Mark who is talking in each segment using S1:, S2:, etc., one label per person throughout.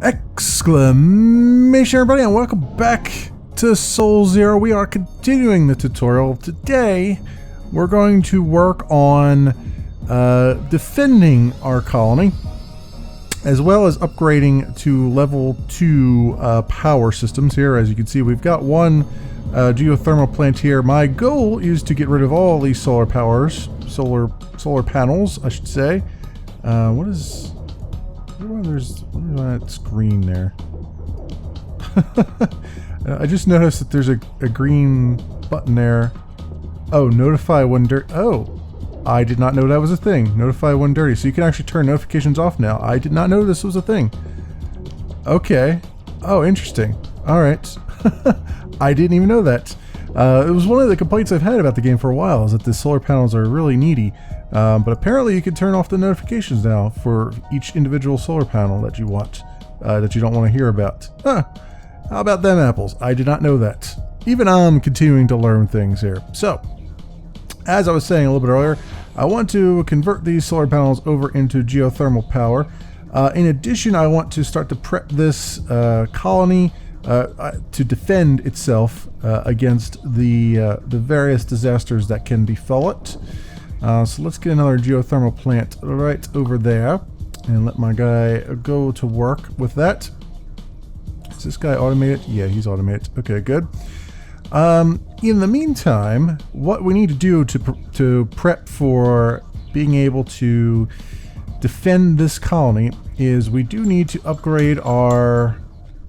S1: Exclamation everybody, and welcome back to Soul Zero. We are continuing the tutorial. Today we're going to work on defending our colony, as well as upgrading to level 2 power systems here. As you can see, we've got one geothermal plant here. My goal is to get rid of all these solar panels, I should say. There's that screen there. I just noticed that there's a green button there. Oh, notify when dirty. Oh, I did not know that was a thing. Notify when dirty. So you can actually turn notifications off now. I did not know this was a thing. Okay. Oh, interesting. All right. I didn't even know that. It was one of the complaints I've had about the game for a while, is that the solar panels are really needy. But apparently you can turn off the notifications now for each individual solar panel that you want, that you don't want to hear about. Huh. How about them apples? I did not know that. Even I'm continuing to learn things here. So, as I was saying a little bit earlier, I want to convert these solar panels over into geothermal power. In addition, I want to start to prep this colony to defend itself against the various disasters that can befall it. So let's get another geothermal plant right over there and let my guy go to work with that. Is this guy automated? Yeah, he's automated. Okay, good. In the meantime, what we need to do to prep for being able to defend this colony is we do need to upgrade our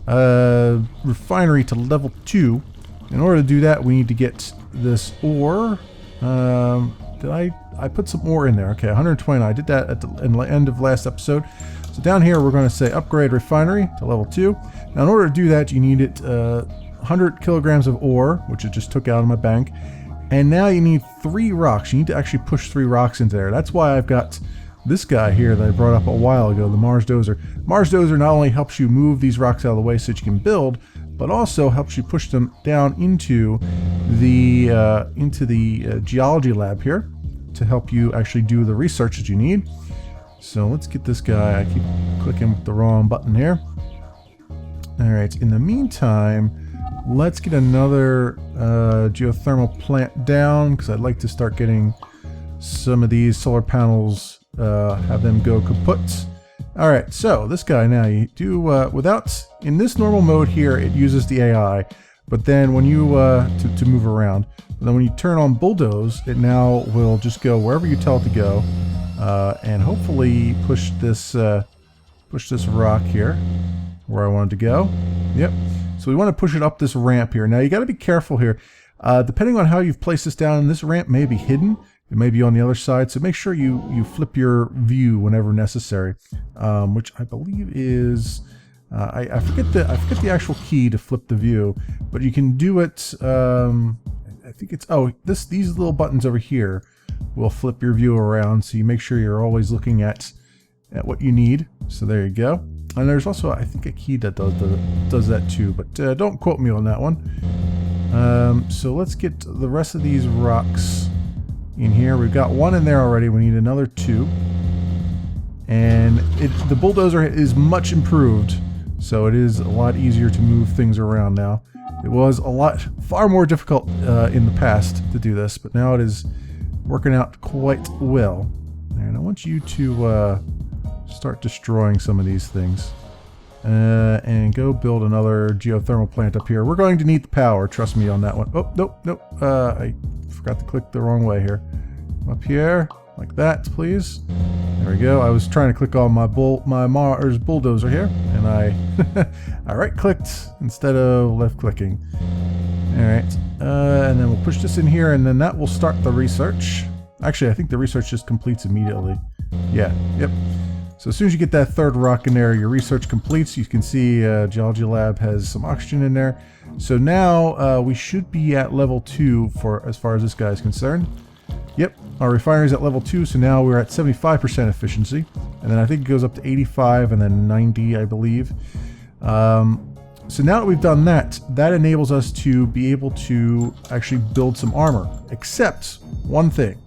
S1: refinery to level 2. In order to do that, we need to get this ore. I put some ore in there. Okay, 129. I did that at the end of last episode. So down here, we're going to say upgrade refinery to level 2. Now, in order to do that, you need 100 kilograms of ore, which I just took out of my bank. And now you need 3 rocks. You need to actually push 3 rocks into there. That's why I've got this guy here that I brought up a while ago, the Mars Dozer. Mars Dozer not only helps you move these rocks out of the way so that you can build, but also helps you push them down into the geology lab here to help you actually do the research that you need. So let's get this guy. I keep clicking with the wrong button here. Alright, in the meantime, let's get another geothermal plant down, because I'd like to start getting some of these solar panels, have them go kaput. Alright, so this guy now, you do, in this normal mode here, it uses the AI, but then when you, to move around, but then when you turn on bulldoze, it now will just go wherever you tell it to go, and hopefully push this rock here, where I wanted to go. Yep. So we want to push it up this ramp here. Now you got to be careful here. Depending on how you've placed this down, this ramp may be hidden. It may be on the other side, so make sure you flip your view whenever necessary, which I believe is I forget the actual key to flip the view, but you can do it. I think it's these little buttons over here will flip your view around, so you make sure you're always looking at what you need. So there you go. And there's also, I think, a key that does that too, but don't quote me on that one. So let's get the rest of these rocks in here. We've got 1 in there already. We need another 2. And the bulldozer is much improved, so it is a lot easier to move things around now. It was far more difficult in the past to do this, but now it is working out quite well. And I want you to start destroying some of these things. And go build another geothermal plant up here. We're going to need the power, trust me on that one. Oh, nope. I forgot to click the wrong way here. Up here, like that, please. There we go. I was trying to click on my Mars bulldozer here, and I right-clicked instead of left-clicking. Alright, and then we'll push this in here, and then that will start the research. Actually, I think the research just completes immediately. Yeah, yep. So as soon as you get that 3rd rock in there, your research completes. You can see Geology Lab has some oxygen in there. So now we should be at level 2 as far as this guy is concerned. Yep, our refinery is at level 2, so now we're at 75% efficiency. And then I think it goes up to 85 and then 90, I believe. So now that we've done that, that enables us to be able to actually build some armor. Except one thing,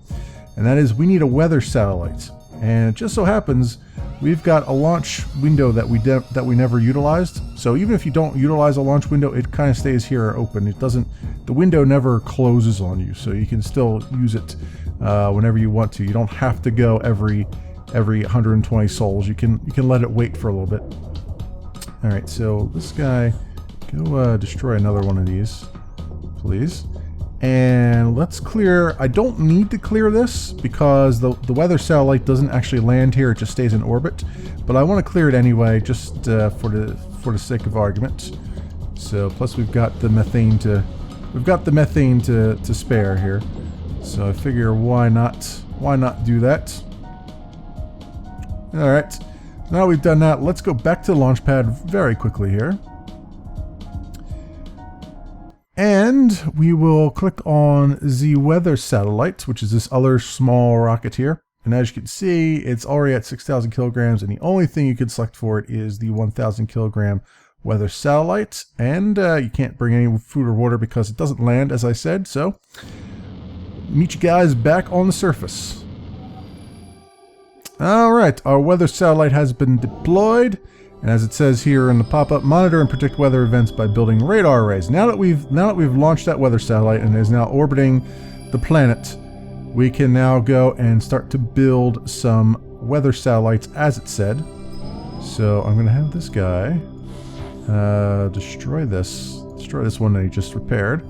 S1: and that is we need a weather satellite. And it just so happens we've got a launch window that we never utilized. So even if you don't utilize a launch window, it kind of stays here open. It doesn't, the window never closes on you, so you can still use it whenever you want to. You don't have to go every 120 souls. You can let it wait for a little bit. All right, so this guy, go destroy another one of these, please. And let's clear, I don't need to clear this because the weather satellite doesn't actually land here, it just stays in orbit. But I want to clear it anyway, just for the sake of argument. So plus we've got the methane to spare here. So I figure why not do that? Alright. Now we've done that, let's go back to the launch pad very quickly here. And we will click on the weather satellite, which is this other small rocket here. And as you can see, it's already at 6,000 kilograms, and the only thing you can select for it is the 1,000 kilogram weather satellite. And you can't bring any food or water because it doesn't land, as I said. So, meet you guys back on the surface. Alright, our weather satellite has been deployed. And as it says here in the pop-up, monitor and predict weather events by building radar arrays. Now that we've launched that weather satellite and is now orbiting the planet, we can now go and start to build some weather satellites as it said. So I'm going to have this guy destroy this one that he just repaired,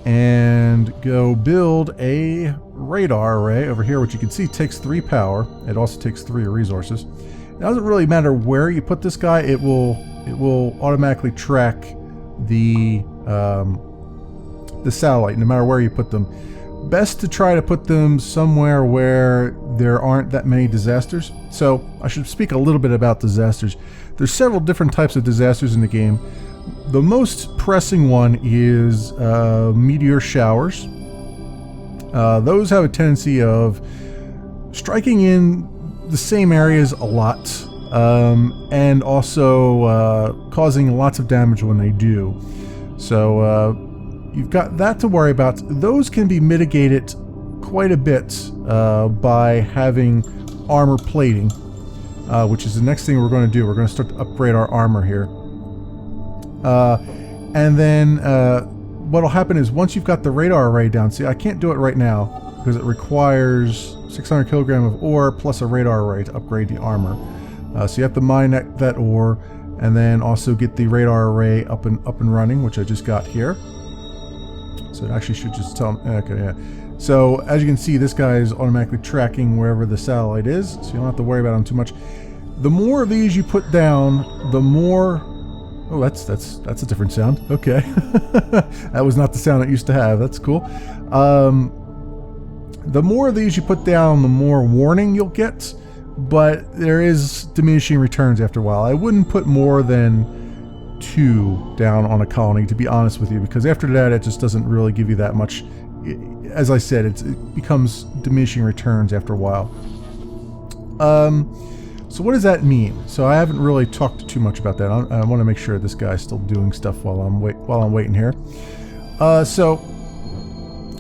S1: and go build a radar array over here, which you can see takes 3 power. It also takes 3 resources. It doesn't really matter where you put this guy, it will automatically track the satellite no matter where you put them. Best to try to put them somewhere where there aren't that many disasters. So I should speak a little bit about disasters. There's several different types of disasters in the game. The most pressing one is meteor showers. Those have a tendency of striking in the same areas a lot, and also causing lots of damage when they do. So you've got that to worry about. Those can be mitigated quite a bit by having armor plating, which is the next thing we're going to do. We're going to start to upgrade our armor here. And then what'll happen is once you've got the radar array down, see, I can't do it right now because it requires 600 kilogram of ore plus a radar array to upgrade the armor. So you have to mine that ore and then also get the radar array up and running, which I just got here. So it actually should just tell me, okay, yeah. So as you can see, this guy is automatically tracking wherever the satellite is, so you don't have to worry about him too much. The more of these you put down, the more, oh, that's a different sound. Okay. That was not the sound it used to have. That's cool. The more of these you put down, the more warning you'll get, but there is diminishing returns after a while. I wouldn't put more than 2 down on a colony, to be honest with you, because after that it just doesn't really give you that much. As I said, it becomes diminishing returns after a while. So what does that mean? So I haven't really talked too much about that. I want to make sure this guy's still doing stuff while I'm waiting here. So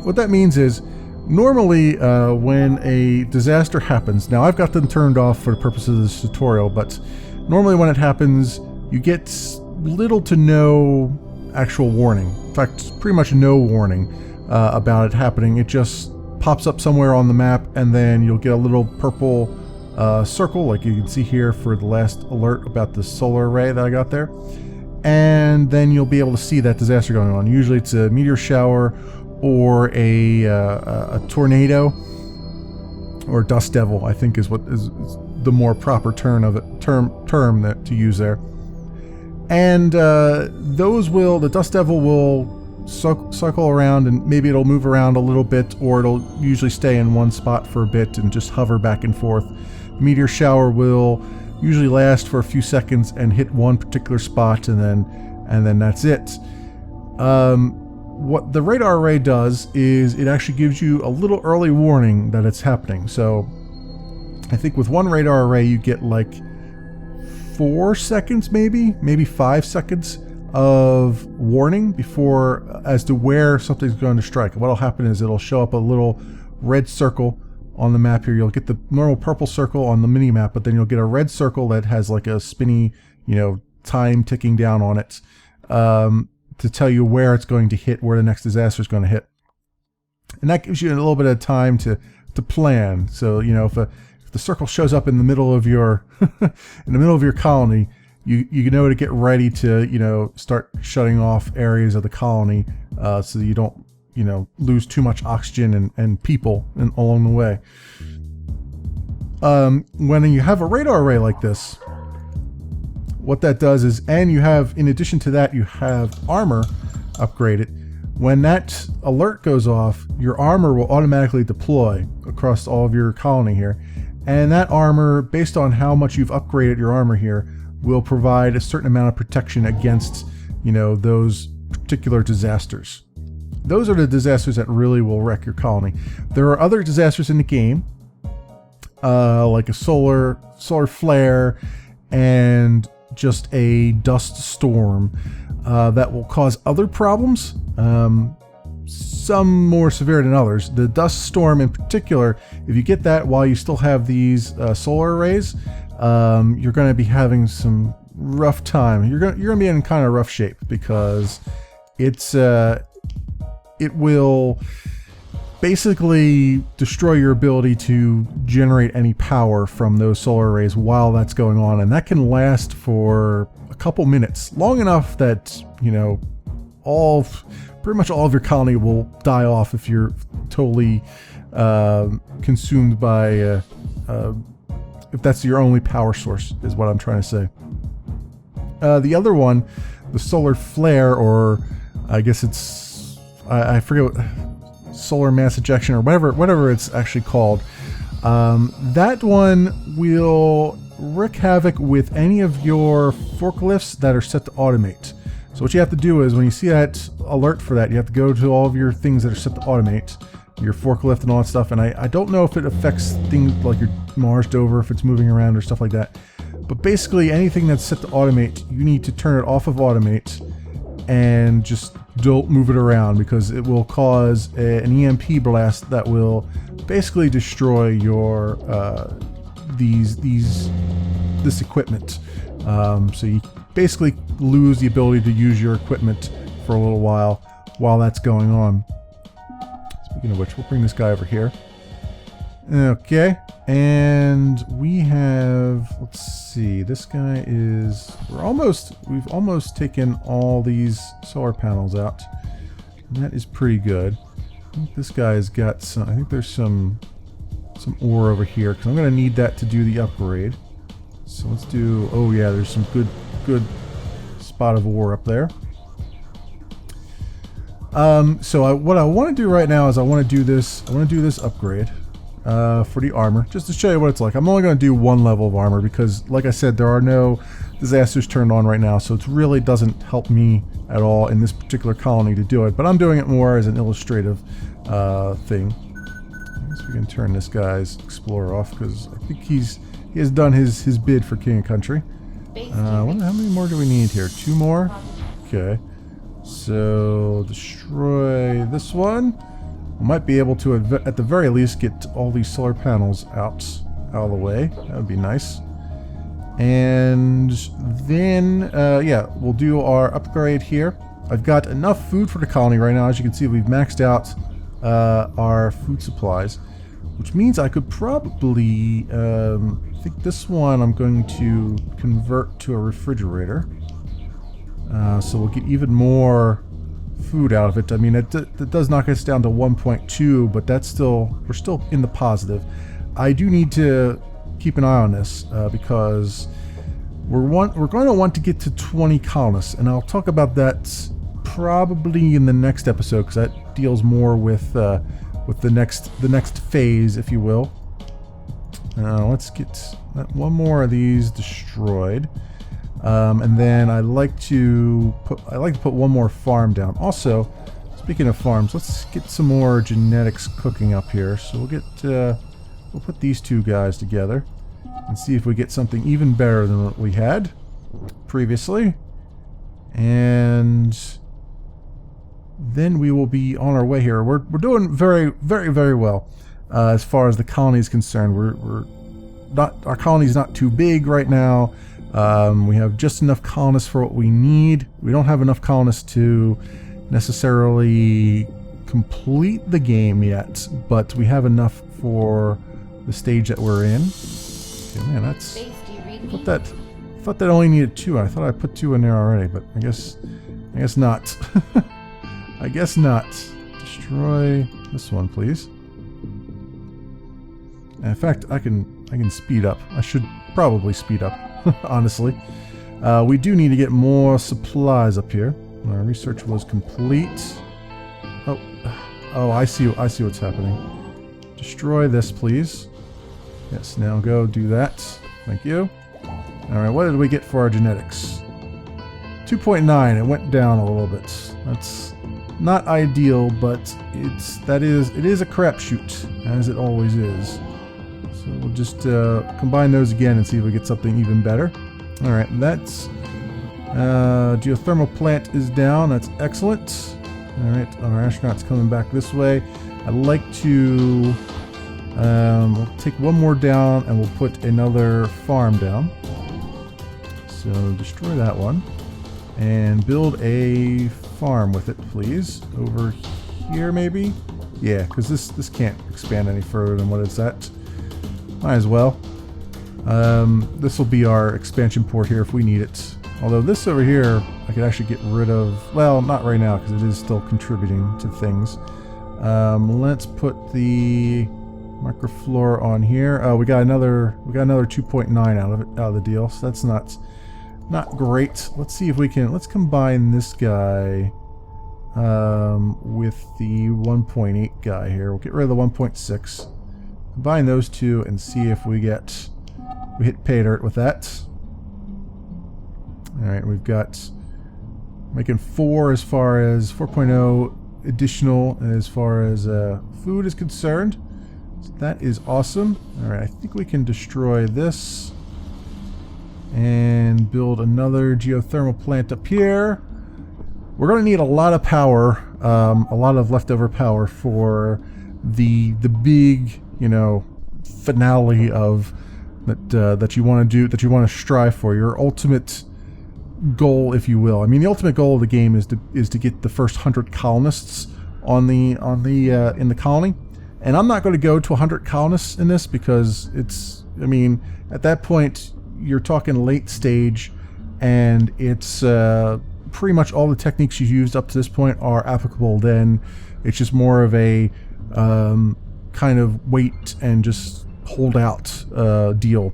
S1: what that means is, normally when a disaster happens, now I've got them turned off for the purpose of this tutorial, but normally when it happens, you get little to no actual warning. In fact, pretty much no warning about it happening. It just pops up somewhere on the map, and then you'll get a little purple circle, like you can see here for the last alert about the solar array that I got there. And then you'll be able to see that disaster going on. Usually it's a meteor shower, or a tornado, or dust devil, I think is what is the more proper term of it, term that to use there. And the dust devil will cycle around, and maybe it'll move around a little bit, or it'll usually stay in one spot for a bit and just hover back and forth. The meteor shower will usually last for a few seconds and hit one particular spot, and then that's it. What the radar array does is it actually gives you a little early warning that it's happening. So I think with one radar array you get like 4 seconds, maybe 5 seconds of warning before as to where something's going to strike. What'll happen is it'll show up a little red circle on the map here. You'll get the normal purple circle on the mini map, but then you'll get a red circle that has like a spinny, you know, time ticking down on it to tell you where it's going to hit, where the next disaster is going to hit. And that gives you a little bit of time to plan. So, you know, if the circle shows up in the middle of your in the middle of your colony, you know to get ready to, you know, start shutting off areas of the colony so that you don't, you know, lose too much oxygen and people along the way. When you have a radar array like this, what that does is, and you have, in addition to that, you have armor upgraded. When that alert goes off, your armor will automatically deploy across all of your colony here. And that armor, based on how much you've upgraded your armor here, will provide a certain amount of protection against, you know, those particular disasters. Those are the disasters that really will wreck your colony. There are other disasters in the game, like a solar flare and just a dust storm that will cause other problems, some more severe than others. The dust storm in particular, if you get that while you still have these solar arrays, you're going to be having some rough time. You're going to be in kind of rough shape, because it will basically destroy your ability to generate any power from those solar arrays while that's going on, and that can last for a couple minutes, long enough that, you know, pretty much all of your colony will die off if you're totally consumed by if that's your only power source, is what I'm trying to say. The other one, the solar flare, or I guess it's I forget what, solar mass ejection, or whatever it's actually called. That one will wreak havoc with any of your forklifts that are set to automate. So what you have to do is, when you see that alert for that, you have to go to all of your things that are set to automate, your forklift and all that stuff. And I don't know if it affects things like your Mars Dover, if it's moving around or stuff like that. But basically anything that's set to automate, you need to turn it off of automate and just don't move it around, because it will cause an EMP blast that will basically destroy your this equipment. So you basically lose the ability to use your equipment for a little while that's going on. Speaking of which, we'll bring this guy over here. Okay, and we have, let's see, this guy is, we've almost taken all these solar panels out, and that is pretty good. I think this guy's got some, I think there's some ore over here, because I'm going to need that to do the upgrade. So let's do, oh yeah, there's some good spot of ore up there. So what I want to do right now is I want to do this upgrade for the armor, just to show you what it's like. I'm only going to do one level of armor because, like I said, there are no disasters turned on right now, so it really doesn't help me at all in this particular colony to do it, but I'm doing it more as an illustrative thing. I guess we can turn this guy's explorer off, because I think he has done his bid for King and Country. How many more do we need here? 2 more? Okay. So, destroy this one. We might be able to, at the very least, get all these solar panels out of the way. That would be nice. And then, yeah, we'll do our upgrade here. I've got enough food for the colony right now. As you can see, we've maxed out our food supplies, which means I could probably, I think this one I'm going to convert to a refrigerator. So we'll get even more food out of it. I mean, it does knock us down to 1.2, but that's still, we're still in the positive. I do need to keep an eye on this because we're going to want to get to 20 colonists, and I'll talk about that probably in the next episode, because that deals more with the next phase, if you will. Let's get one more of these destroyed. And then I like to put one more farm down. Also, speaking of farms, let's get some more genetics cooking up here. So we'll put these two guys together and see if we get something even better than what we had previously. And then we will be on our way here. We're doing very, very, very well. as far as the colony is concerned. We're not, our colony's not too big right now. We have just enough colonists for what we need. We don't have enough colonists to necessarily complete the game yet, but we have enough for the stage that we're in. Okay, man, that's... I thought that only needed 2. I thought I put 2 in there already, but I guess not. I guess not. Destroy this one, please. And in fact, I can speed up. I should probably speed up, honestly. We do need to get more supplies up here. Our research was complete. Oh, I see what's happening. Destroy this, please. Yes, now go do that. Thank you. Alright, what did we get for our genetics? 2.9. It went down a little bit. That's not ideal, but it is a crapshoot, as it always is. So we'll just combine those again and see if we get something even better. Alright, that's geothermal plant is down. That's excellent. Alright, our astronaut's coming back this way. I'd like to we'll take one more down and we'll put another farm down. So destroy that one and build a farm with it, please. Over here, maybe? Yeah, because this can't expand any further than what it's at. Might as well. This will be our expansion port here if we need it. Although this over here, I could actually get rid of. Well, not right now because it is still contributing to things. Let's put the microflora on here. Oh, we got another 2.9 out of the deal. So that's not great. Let's see if we can. Let's combine this guy with the 1.8 guy here. We'll get rid of the 1.6. Combine those two and see if we hit pay dirt with that. Alright, we've got making 4 as far as 4.0 additional as far as food is concerned. So that is awesome. Alright, I think we can destroy this and build another geothermal plant up here. We're going to need a lot of power, a lot of leftover power for the big, you know, finale of that you want to do, that you want to strive for, your ultimate goal, if you will. I mean, the ultimate goal of the game is to get the first 100 colonists in the colony. And I'm not going to go to 100 colonists in this because it's, I mean, at that point you're talking late stage, and it's pretty much all the techniques you've used up to this point are applicable. Then it's just more of a kind of wait and just hold out deal.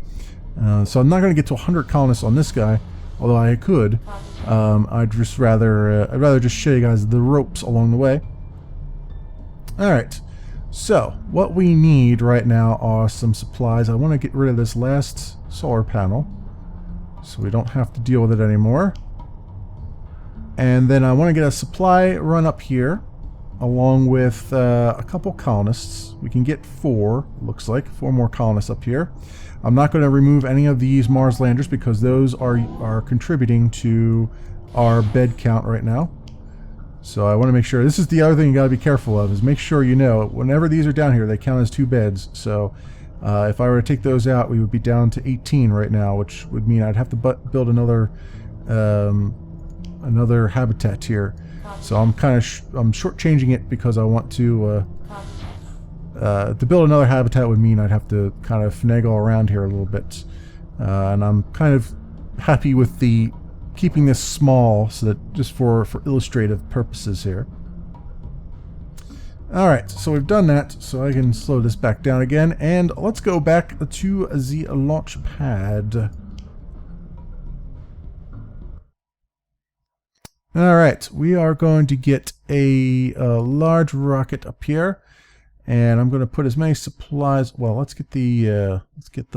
S1: So I'm not going to get to 100 colonists on this guy, although I could. I'd rather just show you guys the ropes along the way. All right. So what we need right now are some supplies. I want to get rid of this last solar panel so we don't have to deal with it anymore. And then I want to get a supply run up here along with a couple colonists. We can get 4, looks like 4 more colonists up here. I'm not going to remove any of these Mars landers because those are contributing to our bed count right now. So I want to make sure, this is the other thing you got to be careful of, is make sure you know whenever these are down here they count as 2 beds. So if I were to take those out, we would be down to 18 right now, which would mean I'd have to build another habitat here. So I'm kind of I'm shortchanging it because I want to build another habitat would mean I'd have to kind of finagle around here a little bit, and I'm kind of happy with the keeping this small so that just for illustrative purposes here. Alright, so we've done that, so I can slow this back down again, and let's go back to the launch pad. Alright, we are going to get a large rocket up here, and I'm going to put as many supplies. Well, let's get the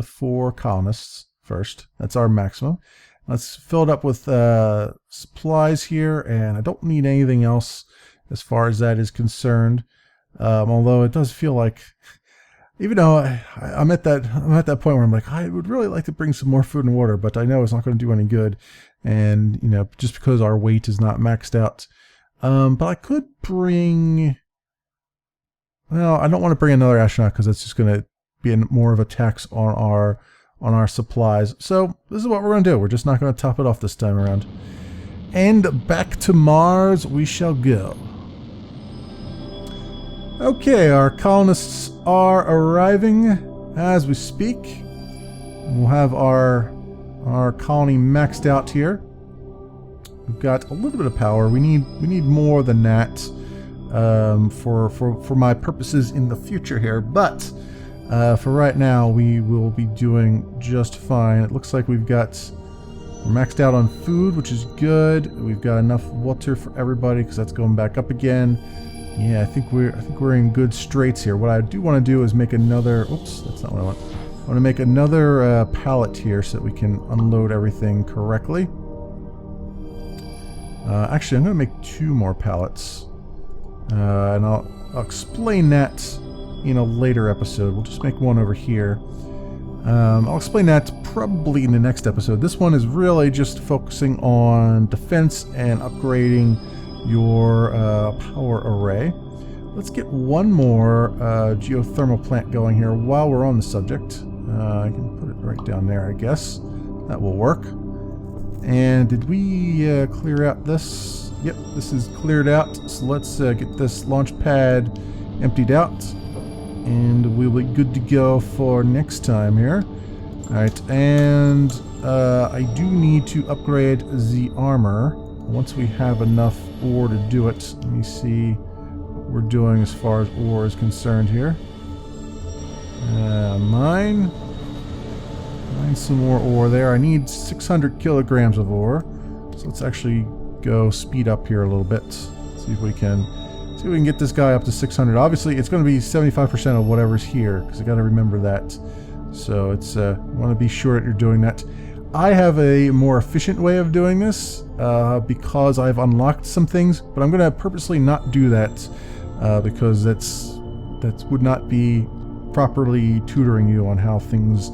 S1: 4 colonists first. That's our maximum. Let's fill it up with supplies here, and I don't need anything else as far as that is concerned. Although it does feel like, even though I'm at that point where I'm like, I would really like to bring some more food and water, but I know it's not going to do any good, and you know, just because our weight is not maxed out. But I could bring. well, I don't want to bring another astronaut because that's just going to be more of a tax on our supplies. So this is what we're going to do. We're just not going to top it off this time around. And back to Mars we shall go. Okay, our colonists are arriving as we speak. We'll have our colony maxed out here. We've got a little bit of power. We need more than that for my purposes in the future here. But for right now, we will be doing just fine. It looks like we're maxed out on food, which is good. We've got enough water for everybody because that's going back up again. Yeah, I think we're in good straits here. What I do want to do is make another. Oops, that's not what I want. I want to make another pallet here so that we can unload everything correctly. Actually, I'm going to make 2 more pallets, and I'll explain that in a later episode. We'll just make one over here. I'll explain that probably in the next episode. This one is really just focusing on defense and upgrading your power array. Let's get one more geothermal plant going here while we're on the subject. I can put it right down there, I guess. That will work. And did we clear out this? Yep, this is cleared out. So let's get this launch pad emptied out. And we'll be good to go for next time here. Alright, and I do need to upgrade the armor once we have enough ore to do it. Let me see what we're doing as far as ore is concerned here. Mine some more ore there. I need 600 kilograms of ore. So let's actually go speed up here a little bit. See if we can get this guy up to 600. Obviously, it's going to be 75% of whatever's here because I got to remember that. So it's want to be sure that you're doing that. I have a more efficient way of doing this because I've unlocked some things, but I'm going to purposely not do that because that would not be properly tutoring you on how things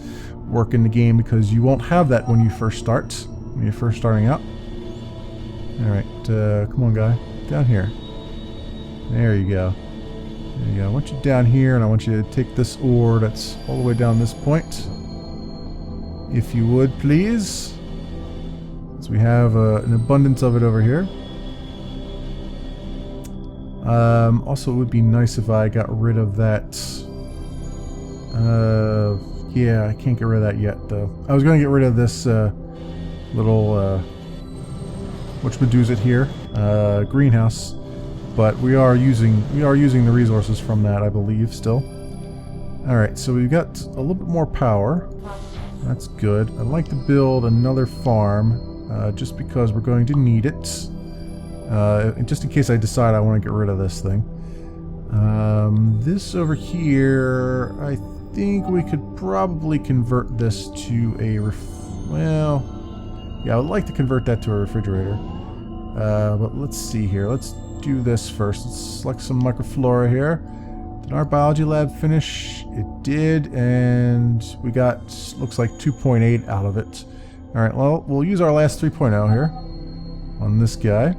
S1: work in the game, because you won't have that when you first start, when you're first starting out. Alright, come on guy, down here. There you go. There you go. I want you down here, and I want you to take this ore that's all the way down this point. If you would, please. So we have an abundance of it over here. Also, it would be nice if I got rid of that. Yeah, I can't get rid of that yet, though. I was going to get rid of this little, whatchamadoozit here, greenhouse, but we are using the resources from that, I believe, still. All right, so we've got a little bit more power. That's good. I'd like to build another farm, just because we're going to need it, just in case I decide I want to get rid of this thing. This over here, I think we could probably convert this to a well, yeah, I would like to convert that to a refrigerator. But let's see here. Let's do this first. Let's select some microflora here. Did our biology lab finish? It did, and we got, looks like 2.8 out of it. Alright, well, we'll use our last 3.0 here on this guy.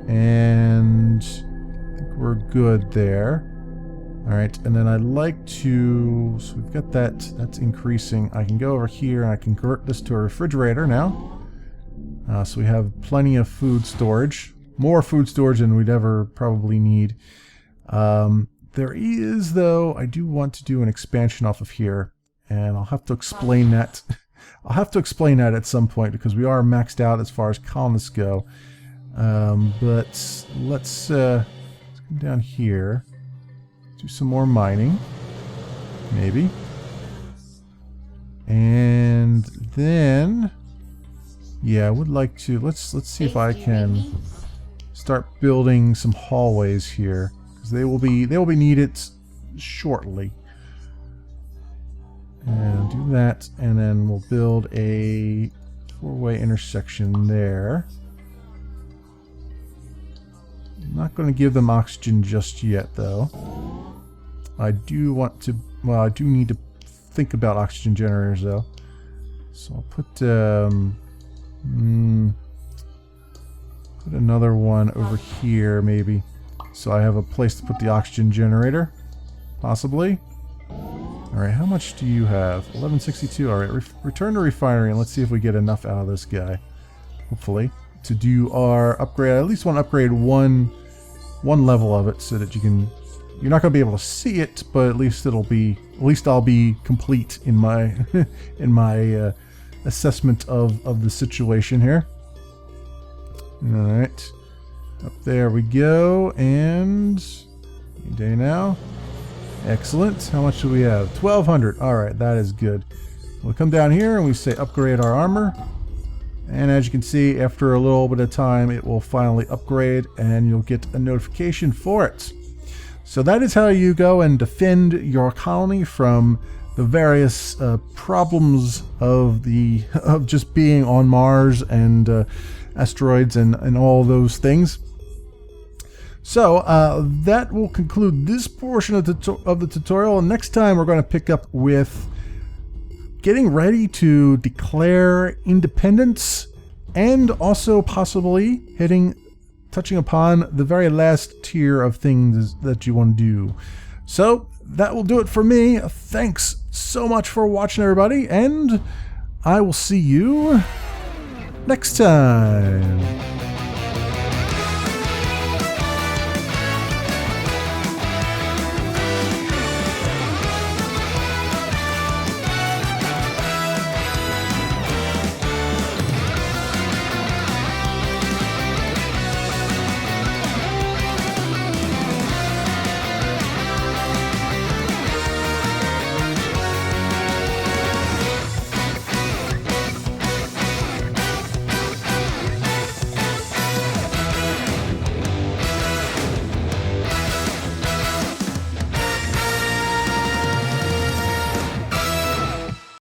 S1: And I think we're good there. Alright, and then I'd like to, so we've got that, that's increasing. I can go over here and I can convert this to a refrigerator now. So we have plenty of food storage. More food storage than we'd ever probably need. There is, though, I do want to do an expansion off of here. And I'll have to explain that. I'll have to explain that at some point because we are maxed out as far as colonists go. But let's come down here. Do some more mining, maybe, and then, yeah, I would like to let's see if I can start building some hallways here because they will be needed shortly. And do that, and then we'll build a 4-way intersection there. I'm not going to give them oxygen just yet, though. I do want to, well, I do need to think about oxygen generators, though. So I'll put another one over here, maybe. So I have a place to put the oxygen generator. Possibly. Alright, how much do you have? 1162. Alright, return to refinery and let's see if we get enough out of this guy. Hopefully. To do our upgrade. I at least want to upgrade one level of it so that you can... You're not going to be able to see it, but at least it'll be... At least I'll be complete in my... in my assessment of the situation here. Alright. Up there we go. And... Any day now. Excellent. How much do we have? 1200. Alright, that is good. We'll come down here and we say upgrade our armor. And as you can see, after a little bit of time, it will finally upgrade and you'll get a notification for it. So that is how you go and defend your colony from the various problems of just being on Mars and asteroids and all those things. So that will conclude this portion of the tutorial. And next time we're going to pick up with getting ready to declare independence and also possibly touching upon the very last tier of things that you want to do. So that will do it for me. Thanks so much for watching, everybody, and I will see you next time.